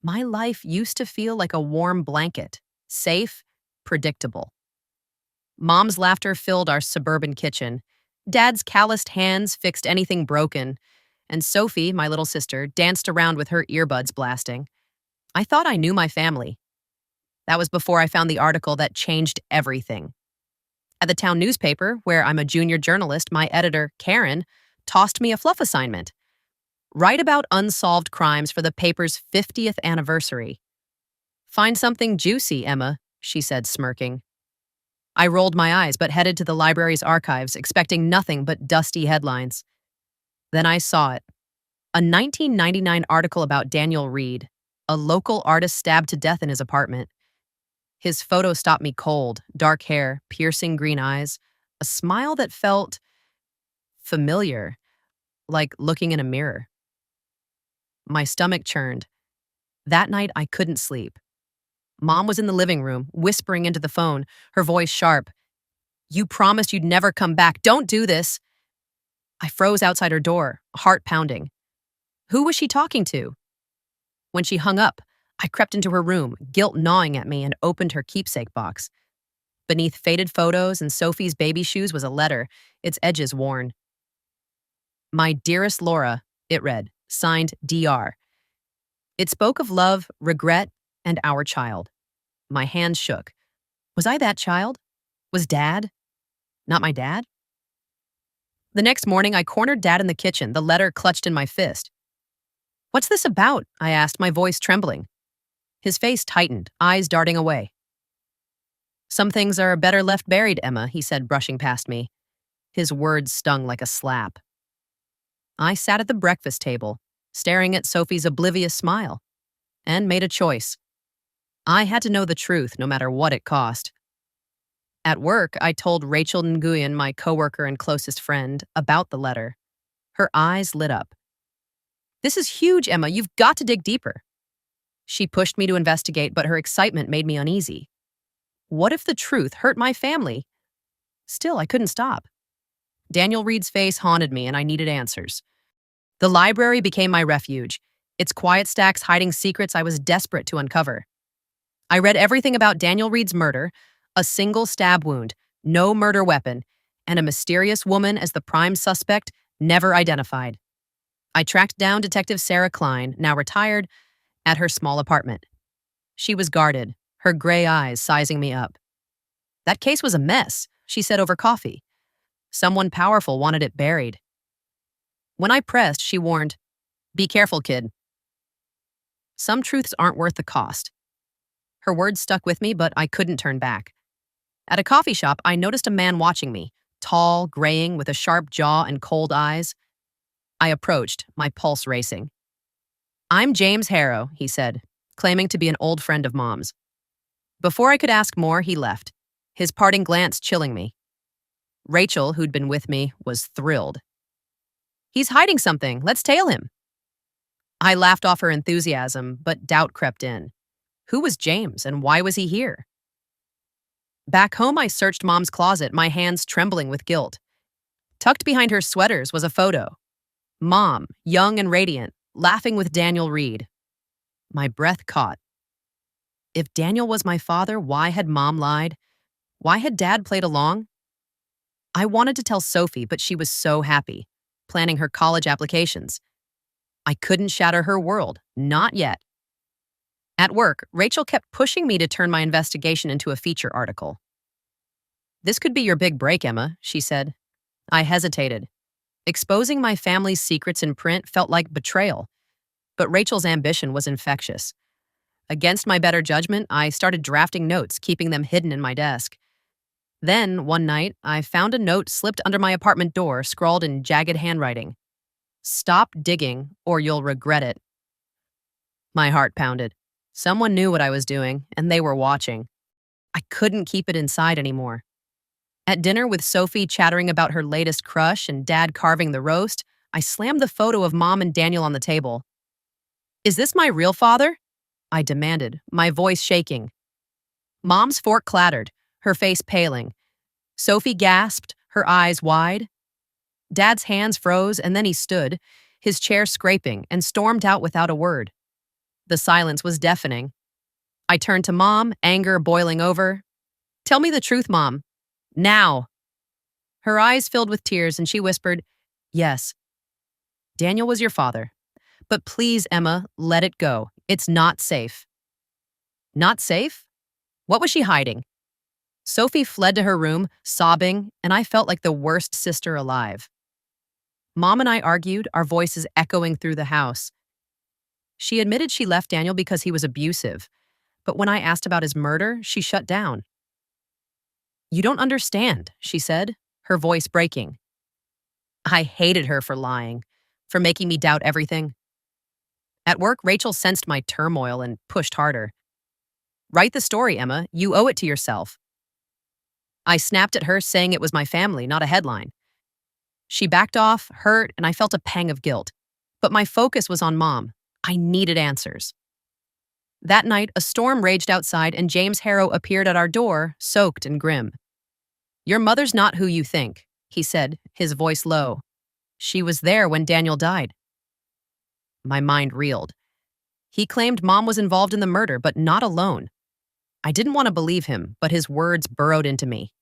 My life used to feel like a warm blanket, safe, predictable. Mom's laughter filled our suburban kitchen. Dad's calloused hands fixed anything broken, and Sophie, my little sister, danced around with her earbuds blasting. I thought I knew my family. That was before I found the article that changed everything. At the town newspaper, where I'm a junior journalist, my editor, Karen, tossed me a fluff assignment. Write about unsolved crimes for the paper's 50th anniversary. Find something juicy, Emma, she said, smirking. I rolled my eyes but headed to the library's archives, expecting nothing but dusty headlines. Then I saw it. A 1999 article about Daniel Reed, a local artist stabbed to death in his apartment. His photo stopped me cold, dark hair, piercing green eyes, a smile that felt familiar, like looking in a mirror. My stomach churned. That night, I couldn't sleep. Mom was in the living room, whispering into the phone, her voice sharp. "You promised you'd never come back. Don't do this." I froze outside her door, heart pounding. Who was she talking to? When she hung up, I crept into her room, guilt gnawing at me, and opened her keepsake box. Beneath faded photos and Sophie's baby shoes was a letter, its edges worn. "My dearest Laura," it read, signed DR. It spoke of love, regret, and our child. My hands shook. Was I that child? Was Dad not my dad? The next morning, I cornered Dad in the kitchen, the letter clutched in my fist. "What's this about?" I asked, my voice trembling. His face tightened, eyes darting away. "Some things are better left buried, Emma," he said, brushing past me. His words stung like a slap. I sat at the breakfast table, staring at Sophie's oblivious smile, and made a choice. I had to know the truth, no matter what it cost. At work, I told Rachel Nguyen, my coworker and closest friend, about the letter. Her eyes lit up. "This is huge, Emma. You've got to dig deeper." She pushed me to investigate, but her excitement made me uneasy. What if the truth hurt my family? Still, I couldn't stop. Daniel Reed's face haunted me, and I needed answers. The library became my refuge, its quiet stacks hiding secrets I was desperate to uncover. I read everything about Daniel Reed's murder, a single stab wound, no murder weapon, and a mysterious woman as the prime suspect, never identified. I tracked down Detective Sarah Klein, now retired, at her small apartment. She was guarded, her gray eyes sizing me up. "That case was a mess," she said over coffee. "Someone powerful wanted it buried." When I pressed, she warned, "Be careful, kid. Some truths aren't worth the cost." Her words stuck with me, but I couldn't turn back. At a coffee shop, I noticed a man watching me, tall, graying, with a sharp jaw and cold eyes. I approached, my pulse racing. "I'm James Harrow," he said, claiming to be an old friend of Mom's. Before I could ask more, he left, his parting glance chilling me. Rachel, who'd been with me, was thrilled. "He's hiding something. Let's tail him." I laughed off her enthusiasm, but doubt crept in. Who was James, and why was he here? Back home, I searched Mom's closet, my hands trembling with guilt. Tucked behind her sweaters was a photo. Mom, young and radiant, laughing with Daniel Reed. My breath caught. If Daniel was my father, why had Mom lied? Why had Dad played along? I wanted to tell Sophie, but she was so happy, planning her college applications. I couldn't shatter her world, not yet. At work, Rachel kept pushing me to turn my investigation into a feature article. "This could be your big break, Emma," she said. I hesitated. Exposing my family's secrets in print felt like betrayal, but Rachel's ambition was infectious. Against my better judgment, I started drafting notes, keeping them hidden in my desk. Then, one night, I found a note slipped under my apartment door, scrawled in jagged handwriting. "Stop digging, or you'll regret it." My heart pounded. Someone knew what I was doing, and they were watching. I couldn't keep it inside anymore. At dinner with Sophie chattering about her latest crush and Dad carving the roast, I slammed the photo of Mom and Daniel on the table. "Is this my real father?" I demanded, my voice shaking. Mom's fork clattered, her face paling. Sophie gasped, her eyes wide. Dad's hands froze, and then he stood, his chair scraping, and stormed out without a word. The silence was deafening. I turned to Mom, anger boiling over. Tell me the truth, Mom. Now. Her eyes filled with tears and she whispered, Yes, Daniel was your father. But please, Emma, let it go. It's not safe. Not safe? What was she hiding? Sophie fled to her room, sobbing, and I felt like the worst sister alive. Mom and I argued, our voices echoing through the house. She admitted she left Daniel because he was abusive, but when I asked about his murder, she shut down. You don't understand, she said, her voice breaking. I hated her for lying, for making me doubt everything. At work, Rachel sensed my turmoil and pushed harder. Write the story, Emma. You owe it to yourself. I snapped at her, saying it was my family, not a headline. She backed off, hurt, and I felt a pang of guilt. But my focus was on Mom. I needed answers. That night, a storm raged outside and James Harrow appeared at our door, soaked and grim. Your mother's not who you think, he said, his voice low. She was there when Daniel died. My mind reeled. He claimed Mom was involved in the murder, but not alone. I didn't want to believe him, but his words burrowed into me.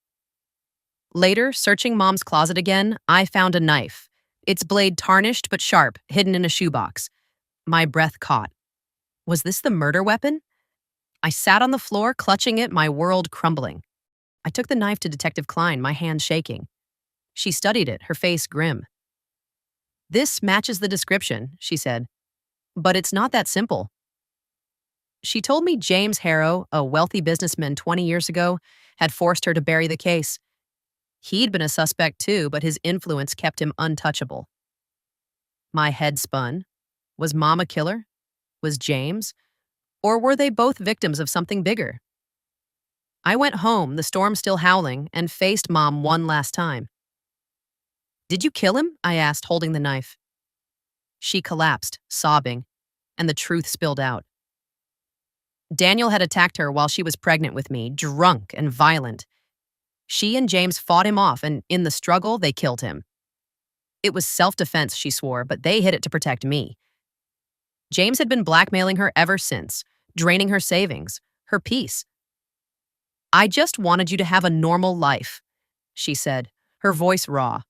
Later, searching Mom's closet again, I found a knife. Its blade tarnished but sharp, hidden in a shoebox. My breath caught. Was this the murder weapon? I sat on the floor, clutching it, my world crumbling. I took the knife to Detective Klein, my hands shaking. She studied it, her face grim. This matches the description, she said. But it's not that simple. She told me James Harrow, a wealthy businessman 20 years ago, had forced her to bury the case. He'd been a suspect too, but his influence kept him untouchable. My head spun. Was Mom a killer? Was James? Or were they both victims of something bigger? I went home, the storm still howling, and faced Mom one last time. Did you kill him? I asked, holding the knife. She collapsed, sobbing, and the truth spilled out. Daniel had attacked her while she was pregnant with me, drunk and violent. She and James fought him off, and in the struggle, they killed him. It was self-defense, she swore, but they hid it to protect me. James had been blackmailing her ever since, draining her savings, her peace. I just wanted you to have a normal life, she said, her voice raw.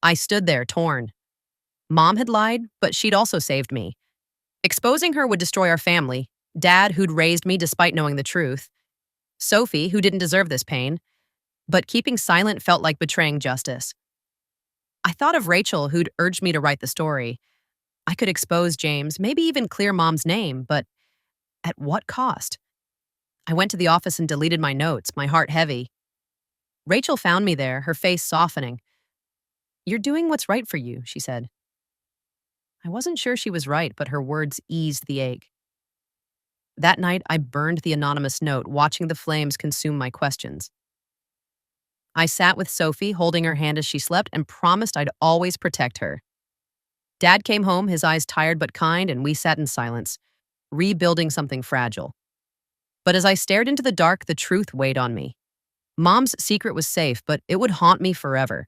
I stood there, torn. Mom had lied, but she'd also saved me. Exposing her would destroy our family, Dad, who'd raised me despite knowing the truth, Sophie, who didn't deserve this pain, but keeping silent felt like betraying justice. I thought of Rachel, who'd urged me to write the story. I could expose James, maybe even clear Mom's name, but at what cost? I went to the office and deleted my notes, my heart heavy. Rachel found me there, her face softening. You're doing what's right for you, she said. I wasn't sure she was right, but her words eased the ache. That night, I burned the anonymous note, watching the flames consume my questions. I sat with Sophie, holding her hand as she slept, and promised I'd always protect her. Dad came home, his eyes tired but kind, and we sat in silence, rebuilding something fragile. But as I stared into the dark, the truth weighed on me. Mom's secret was safe, but it would haunt me forever.